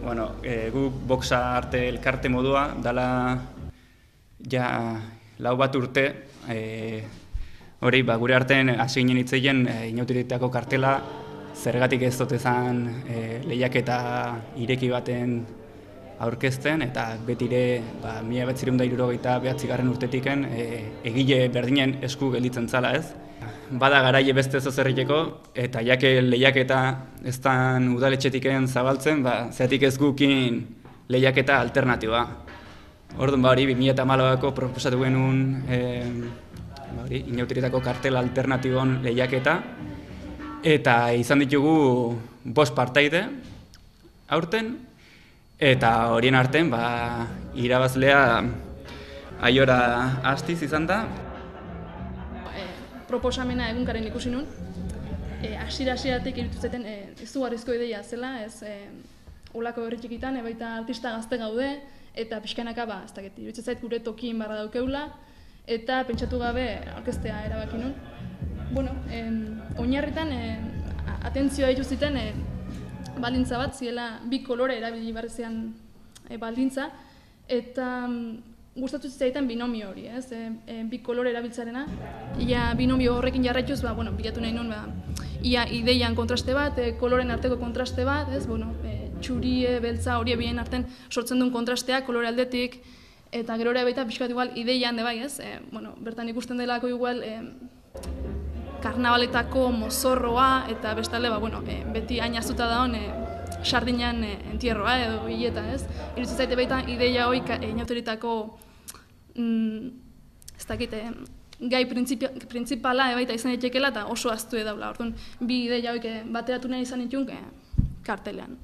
Bueno, guk boxa arte elkarte modua, dala ja 4 urte, hori gure artean hasi ginen hitz egin Inautiretako kartela zergatik ez dut ezan lehiaketa ireki baten aurkezten, eta betire 1969 urtetiken egile berdinen esku gelditzen zala ez. Bada garaile beste zozerriteko, eta jake lehiaketa ez dan udaletxetiken zabaltzen, zeatik ez gukin lehiaketa alternatiba. Orduan hori 2014ko proposatu genuen Inautiretako kartela alternatibon lehiaketa, eta izan ditugu 5 partaide aurten, eta horien artean irabazlea Aiora Astiz izan da. Proposamena egunkaren ikusi nun, hasieratik iruditu zaiten izugarrizko ideia zela, olako herri txikitan, baita artista gazte gaude, eta pixkanaka, ez dakit, iruditzen zait gure tokin barra daukeula, eta pentsatu gabe aurkeztea erabaki nun. Bueno, oinarritan atentzioa ditu ziten baldintza bat, ziela 2 kolore erabili barrezean baldintza, eta gustatu zitzaidan binomio hori, 2 kolore erabiltzarena. Ia binomio horrekin jarraituz, bilatu nahi nun, ia ideian kontraste bat, koloren arteko kontraste bat, txurie, beltza, hori bien artean sortzen duen kontrastea, kolore aldetik, eta gero ere baita pixkat igual ideian de bai, bertan ikusten delako igual karnabaletako mozorroa, eta bestalde, beti ainazuta daun sardinan entierroa edo hileta, iruditzen zaite baita ideia hori Inautiretako ez dakit, gai printzipala baita izan daitekeela eta oso ahaztu daula. Orduan, 2 ideia horiek bateratu nahi izan ditun kartelean.